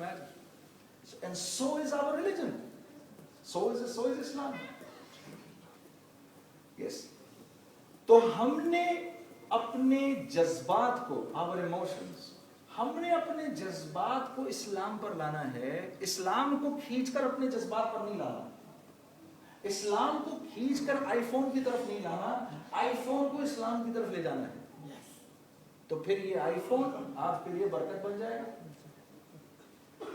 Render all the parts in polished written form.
imagine? And so is our religion. So is Islam. Yes. تو ہم نے اپنے جذبات کو, our emotions, ہم نے اپنے جذبات کو اسلام پر لانا ہے. اسلام کو کھینچ کر اپنے جذبات پر نہیں لانا. اسلام کو کھینچ کر آئی فون کی طرف نہیں لانا, آئی فون کو اسلام کی طرف لے جانا ہے. تو پھر یہ آئی فون آپ کے لیے برکت بن جائے گا.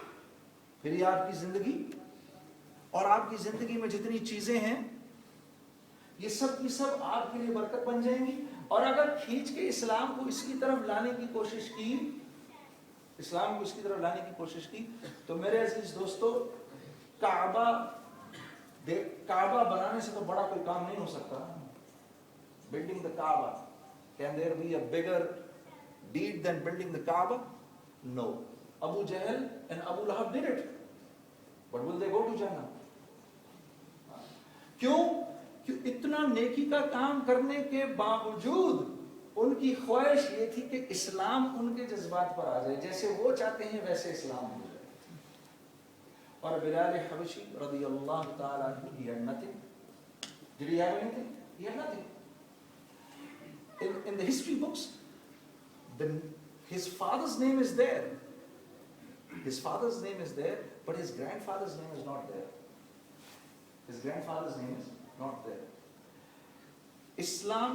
پھر یہ آپ کی زندگی اور آپ کی زندگی میں جتنی چیزیں ہیں یہ سب کی سب آپ کے لیے برکت بن جائیں گی. اور اگر کھینچ کے اسلام کو اس کی طرف لانے کی کوشش کی, اسلام کو اس کی طرف لانے کی کوشش کی, تو میرے عزیز دوستو, کعبہ بنانے سے تو بڑا کوئی کام نہیں ہو سکتا. Building the Kaaba, can there be a bigger deed than building the Kaaba? No. Abu Jahl and Abu Lahab did it. But will they go to Jannah? کیوں؟ اتنا نیکی کا کام کرنے کے باوجود ان کی خواہش یہ تھی کہ اسلام ان کے جذبات پر آ جائے, جیسے وہ چاہتے ہیں ویسے اسلام ہو جائے. اور بلال حبشی رضی اللہ تعالی عنہ, he had nothing. Did he have anything? He had nothing. In the history books, his father's name is there. His father's name is there, but his grandfather's name is not there. His grandfather's name is not there. Islam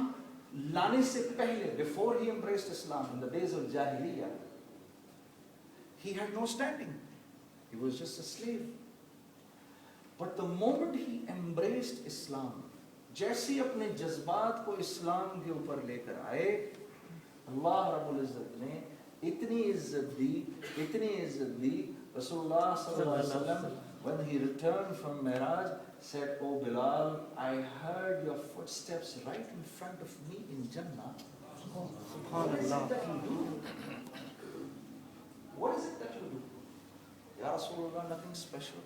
لانے سے پہلے, before he embraced Islam, in the days of Jahiliyyah, he had no standing. He was just a slave. But the moment he embraced Islam, جیسے اپنے جذبات کو اسلام کے اوپر لے کر آئے, اللہ رب العزت نے اتنی عزت دی. رسول اللہ صلی اللہ علیہ وسلم, when he returned from Miraj, said, "Oh Bilal, I heard your footsteps right in front of me in Jannah." What is it that you do? What is it that you do? Ya Rasulullah, nothing special.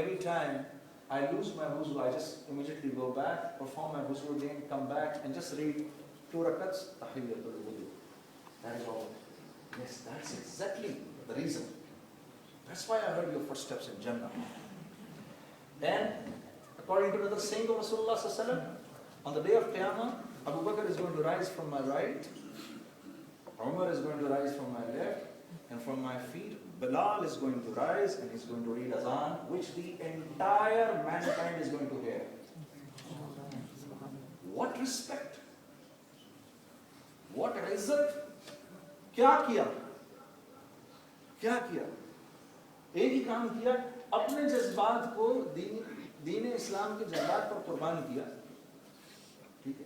Every time I lose my wuzu, I just immediately go back, perform my wuzu again, come back and just read 2 rakats, tahiyyatul wudu. That is all. Yes, that's exactly the reason. That's why I heard your footsteps in Jannah. And according to another saying of Rasulullah sallallahu alaihi wasallam, on the day of Qiyamah, Abu Bakr is going to rise from my right, Umar is going to rise from my left, and from my feet, Bilal is going to rise and he's going to read azan, which the entire mankind is going to hear. What respect! What izzat! کیا کیا؟ ایک ہی کام کیا, اپنے جذبات کو دین اسلام کے جذبات پر قربان کیا. ٹھیک ہے,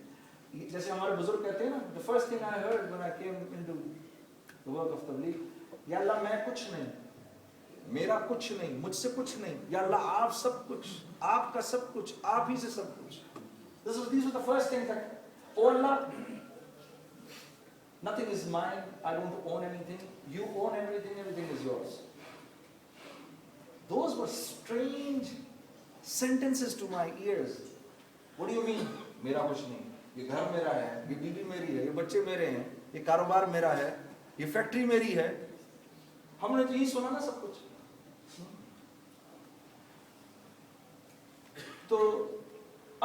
جیسے ہمارے بزرگ کہتے ہیں نا, the first thing I heard when I came into the work of tabligh, یا اللہ میں کچھ نہیں, میرا کچھ نہیں, مجھ سے کچھ نہیں, یا اللہ آپ سب کچھ, آپ کا سب کچھ, آپ ہی سے سب کچھ. These were the first things that, oh Allah, nothing is mine, I don't own anything, you own everything, everything is yours. Those were strange sentences to my ears. What do you mean? میرا کچھ نہیں, یہ گھر میرا ہے, یہ بیوی میری ہے, یہ بچے میرے ہیں, یہ کاروبار میرا ہے, یہ فیکٹری میری ہے. ہم نے تو یہی سنا نا سب کچھ. تو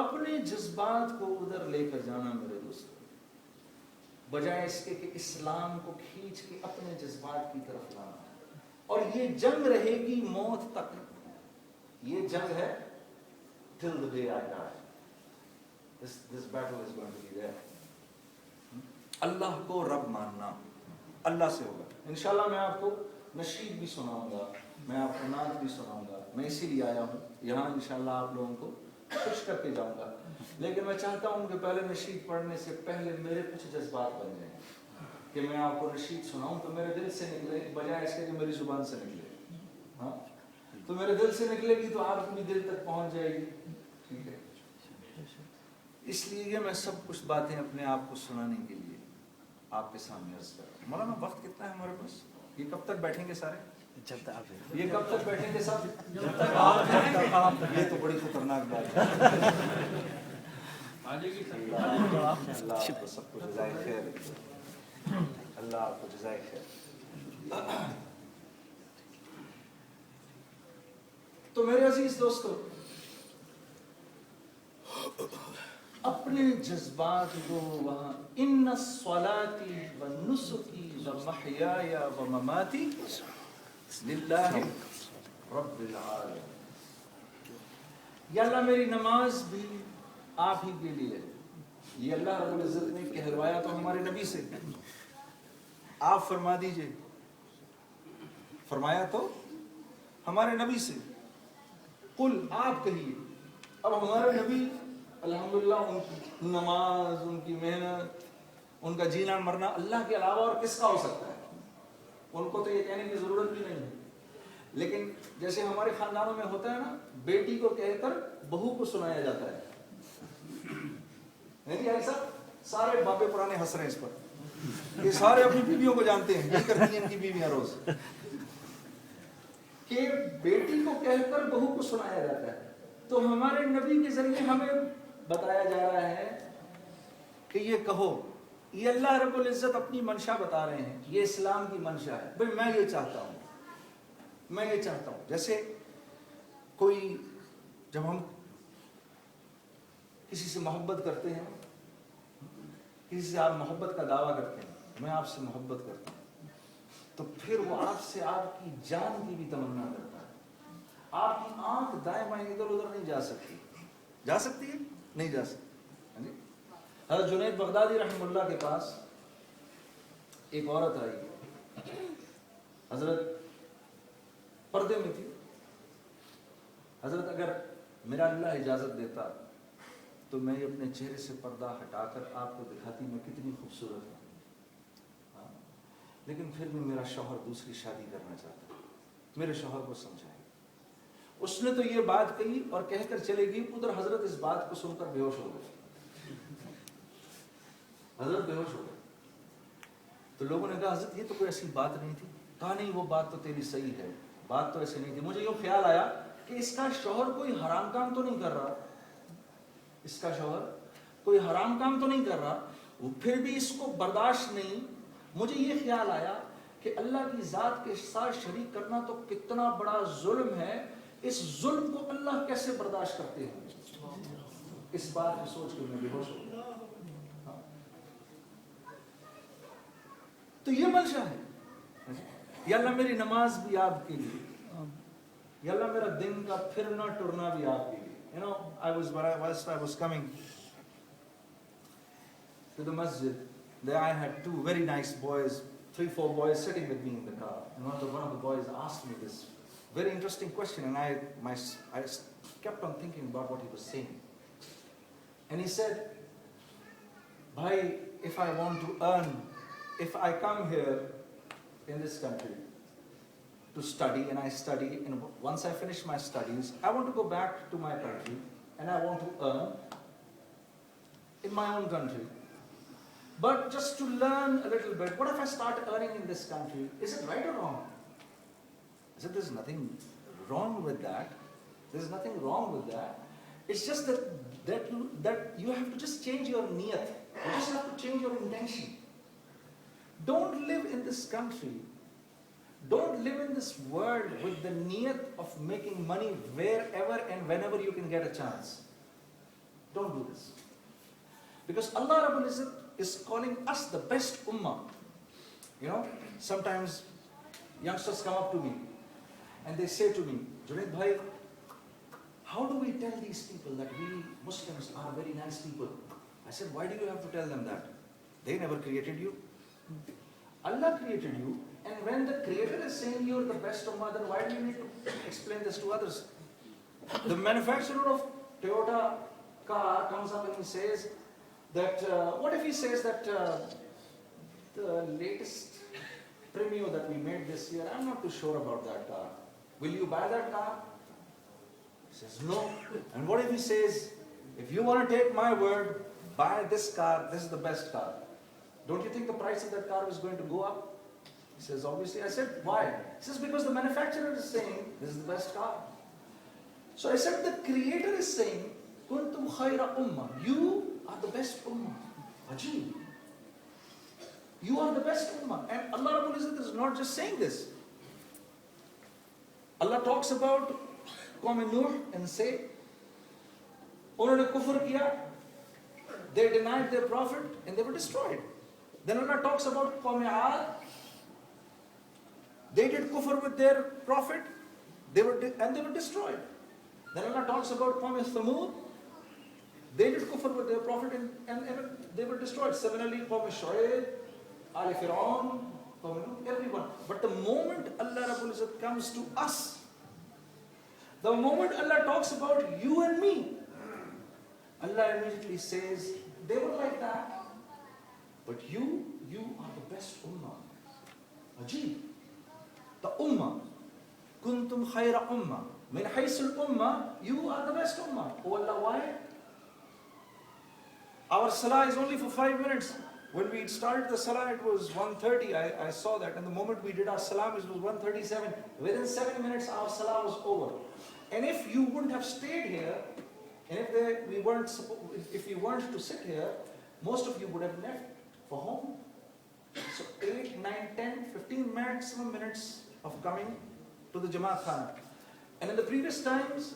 اپنے جذبات کو ادھر لے کر جانا میرے دوستو, بجائے اس کے کہ اسلام کو کھینچ کے اپنے جذبات کی طرف لانا. اور یہ جنگ رہے گی موت تک. یہ جنگ ہے till the day I die. This battle is going to be there. اللہ کو رب ماننا, اللہ سے ہوگا. انشاءاللہ میں آپ کو نشید بھی سناؤں گا, میں آپ کو نعت بھی سناؤں گا. میں اسی لیے آیا ہوں یہاں, انشاءاللہ آپ لوگوں کو خوش کر کے جاؤں گا. لیکن میں چاہتا ہوں کہ پہلے نشید پڑھنے سے پہلے میرے کچھ جذبات بن جائیں کہ میں آپ کو نشید سناؤں تو میرے دل سے نکلے, بجائے اس کے کہ میری زبان سے نکلے. ہاں, تو میرے دل سے نکلے گی تو آپ کی دل تک پہنچ جائے گی. ٹھیک ہے, اس لیے میں سب کچھ باتیں اپنے آپ کو سنانے کے لیے آپ کے سامنے عرض کر رہا ہوں. مولانا وقت کتنا ہے ہمارے پاس؟ یہ کب تک بیٹھیں گے سارے؟ یہ کب تک بیٹھیں گے سب؟ یہ تو بڑی خطرناک بات ہے. اللہ آپ کو سب کو جزائے خیر, اللہ آپ کو جزائے خیر. تو میرے عزیز دوستو، اپنے جذبات کو وہاں ان الصلاۃ ونسکی ومحیای ومماتی للہ رب العالمین، یا اللہ میری نماز بھی آپ ہی کے لیے ہے. یہ اللہ رب العزت نے کہلوایا تو ہمارے نبی سے، آپ فرما دیجئے، فرمایا تو ہمارے نبی سے. قل، آپ کہیے. اب ہمارے نبی الحمدللہ ان کی نماز، ان کی محنت، ان کا جینا مرنا اللہ کے علاوہ اور کس کا ہو سکتا ہے؟ ان کو تو یہ کہنے کی ضرورت بھی نہیں ہے. لیکن جیسے ہمارے خاندانوں میں ہوتا ہے نا، بیٹی کو کہہ کر بہو کو سنایا جاتا ہے. نہیں ایسا سارے باپے پرانے ہنس رہے ہیں اس پر، یہ سارے اپنی بیویوں کو جانتے ہیں، یہ کرتی ہیں ان کی بیویاں روز، کہ بیٹی کو کہہ کر بہو کو سنایا جاتا ہے. تو ہمارے نبی کے ذریعے ہمیں بتایا جا رہا ہے کہ یہ کہو. یہ اللہ رب العزت اپنی منشا بتا رہے ہیں، یہ اسلام کی منشا ہے. بھئی میں یہ چاہتا ہوں، میں یہ چاہتا ہوں. جیسے کوئی، جب ہم کسی سے محبت کرتے ہیں، کسی سے آپ محبت کا دعویٰ کرتے ہیں، میں آپ سے محبت کرتا ہوں، تو پھر وہ آپ سے آپ کی جان کی بھی تمنا کرتا ہے. آپ کی آنکھ دائیں بائیں ادھر ادھر نہیں جا سکتی. جا سکتی ہے؟ نہیں جا سکتی. حضرت جنید بغدادی رحمہ اللہ کے پاس ایک عورت آئی. حضرت پردے میں تھی. حضرت اگر میرا اللہ اجازت دیتا تو میں اپنے چہرے سے پردہ ہٹا کر آپ کو دکھاتی میں کتنی خوبصورت ہوں. لیکن پھر بھی میرا شوہر دوسری شادی کرنا چاہتا ہے. میرے شوہر کو سمجھائے. اس نے تو یہ بات کہی اور کہہ کر چلے گئی. ادھر حضرت اس بات کو سن کر بے ہوش ہو گئے. حضرت بے ہوش ہو گئے. تو لوگوں نے کہا حضرت یہ تو کوئی ایسی بات نہیں تھی. کہا نہیں، وہ بات تو تیری صحیح ہے، بات تو ایسے نہیں تھی. مجھے یہ خیال آیا کہ اس کا شوہر کوئی حرام کام تو نہیں کر رہا، اس کا شوہر کوئی حرام کام تو نہیں کر رہا، وہ پھر بھی اس کو برداشت نہیں. مجھے یہ خیال آیا کہ اللہ کی ذات کے ساتھ شریک کرنا تو کتنا بڑا ظلم ہے. اس ظلم کو اللہ کیسے برداشت کرتے ہیں؟ اس بات کو سوچ کے میں بے ہوش ہو گیا. تو یہ منشا ہے. یا اللہ میری نماز بھی آپ کے لیے، یا اللہ میرا دن کا پھرنا ٹرنا بھی آپ کے لیے. You know, I was coming to the masjid. There I had two very nice boys, 3-4 boys sitting with me in the car. And one of the boys asked me this very interesting question, and I kept on thinking about what he was saying. And he said, "Bhai, if I want to earn, if I come here in this country to study, and I study, and once I finish my studies, I want to go back to my country, and I want to earn in my own country. But just to learn a little bit, what if I start earning in this country? Is it right or wrong?" I said, "There's nothing wrong with that. There's nothing wrong with that. It's just that you have to just change your niyat. You just have to change your intention. Don't live in this country. Don't live in this world with the niyat of making money wherever and whenever you can get a chance. Don't do this. Because Allah Rabbul Izzat is calling us the best ummah. You know, sometimes youngsters come up to me and they say to me, "Junaid bhai, how do we tell these people that we Muslims are very nice people?" I said, "Why do you have to tell them that? They never created you. Allah created you, and when the Creator is saying you're the best ummah, then why do you need to explain this to others?" The manufacturer of Toyota car comes up and he says that, what if he says that the latest Premio that we made this year, I'm not too sure about that car. Will you buy that car? He says, "No." And what if he says, "If you want to take my word, buy this car, this is the best car." Don't you think the price of that car is going to go up? He says, "Obviously." I said, "Why?" He says, "Because the manufacturer is saying this is the best car." So I said, the Creator is saying, "Kuntum khayra ummah." You are the best ummah. Ajib. You are the best ummah. And Allah Rabbul Izzat is not just saying this. Allah talks about Qawm Nuh and say, unhone kufr kiya, they denied their prophet and they were destroyed. Then Allah talks about Qawm Aad. They did kufr with their prophet, they were destroyed. Then Allah talks about Qawm Thamud. They did kufr with their prophet and they were destroyed. Similarly, Qawm Shu'aib, Ali Fir'aun, everyone. But the moment Allah Rabbul Izzat comes to us, the moment Allah talks about you and me, Allah immediately says, they were like that, but you are the best ummah. Ajib. The ummah. Kuntum khayra ummah. Min haysul ummah, you are the best ummah. Oh Allah, why? Our salah is only for 5 minutes. When we started the salah, it was 1:30. I saw that. And the moment we did our salam, it was 1:37. Within 7 minutes, our salah was over. And if you wouldn't have stayed here, and if we weren't to sit here, most of you would have left for home. So 8, 9, 10, 15 maximum minutes of coming to the Jamaat Khana. And in the previous times,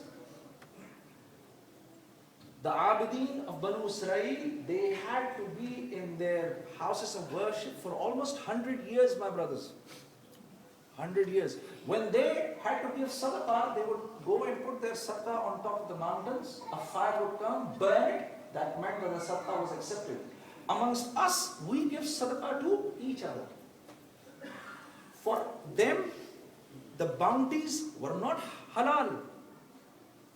the Abideen of Banu Israel, they had to be in their houses of worship for almost 100 years, my brothers. 100 years. When they had to give sadaqah, they would go and put their sadaqah on top of the mountains. A fire would come, burn it. That meant that the sadaqah was accepted. Amongst us, we give sadaqah to each other. For them, the bounties were not halal.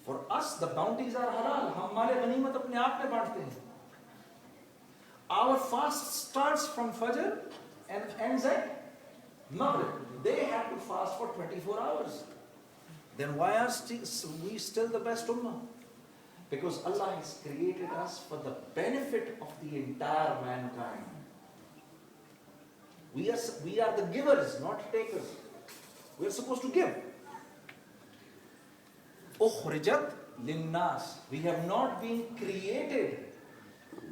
For us, the bounties are halal. हम माले गनीमत अपने आप में बांटते हैं. Our fast starts from Fajr and ends at Maghrib. They have to fast for 24 hours. Then why are we still the best ummah? Because Allah has created us for the benefit of the entire mankind. We are the givers, not takers. We are supposed to give. Ukhrijat linnas. We have not been created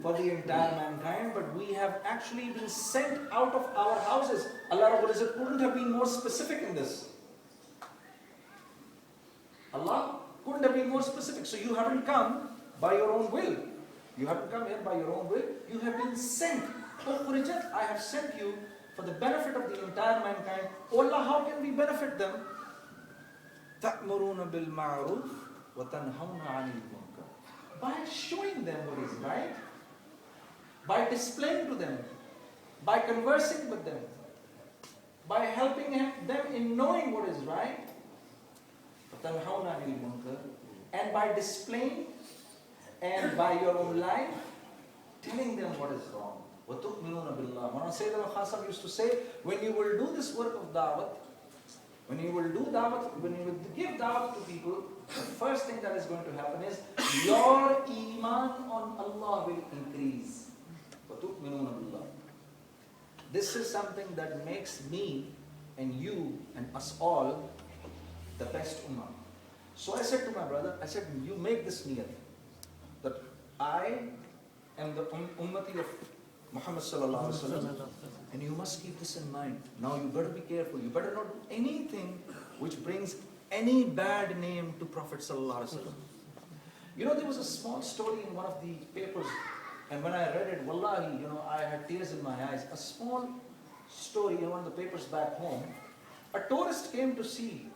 for the entire mankind, but we have actually been sent out of our houses. Allah Rabbul Izzat couldn't have been more specific in this. Allah couldn't have been more specific. So you haven't come by your own will. You haven't come here by your own will. You have been sent. Ukhrijat, I have sent you for the benefit of the entire mankind. Oh Allah, how can we benefit them? تَأْمُرُونَ بِالْمَعْرُوفِ وَتَنْهَوْنَ عَنِ الْمُنْكَرِ. By showing them what is right, by displaying to them, by conversing with them, by helping them in knowing what is right, وَتَنْهَوْنَ عَنِ الْمُنْكَرِ, and by displaying and by your own life, telling them what is wrong. وَتُؤْمِنُونَ بِاللَّهِ. Mawlana Sayyid al-Khasam used to say, when you will do this work of da'wat, when you will give da'wat to people, the first thing that is going to happen is your iman on Allah will increase. وَتُؤْمِنُونَ بِاللَّهِ. This is something that makes me and you and us all the best ummah. So I said to my brother, I said, you make this niyat that I am the ummati of Muhammad sallallahu alaihi wasallam, and you must keep this in mind. Now you better be careful. You better not do anything which brings any bad name to Prophet sallallahu alaihi wasallam. You know, there was a small story in one of the papers, and when I read it, wallahi, I had tears in my eyes. A small story in one of the papers back home. A tourist came to see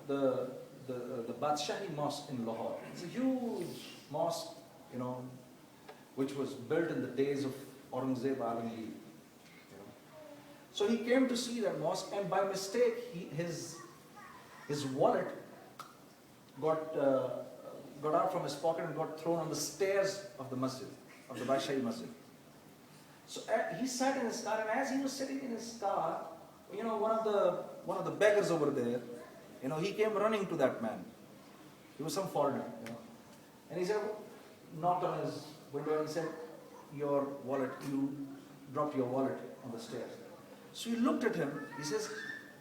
the Badshahi Mosque in Lahore. It's a huge mosque, which was built in the days of Aurangzeb Alamgir. So he came to see that mosque, and by mistake, his wallet got out from his pocket and got thrown on the stairs of the masjid, of the Badshahi Masjid. So he sat in his car, and as he was sitting in his car, one of the beggars over there, he came running to that man. He was some foreigner, and he said, knocked on his window and said, your wallet, you dropped your wallet on the stairs. So he looked at him, he says,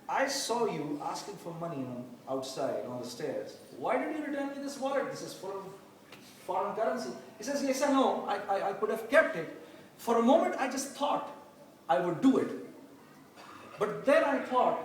I saw you asking for money outside on the stairs. Why did you return me this wallet? This is full of foreign currency. He says, yes, I know, I could have kept it. For a moment I just thought I would do it. But then I thought,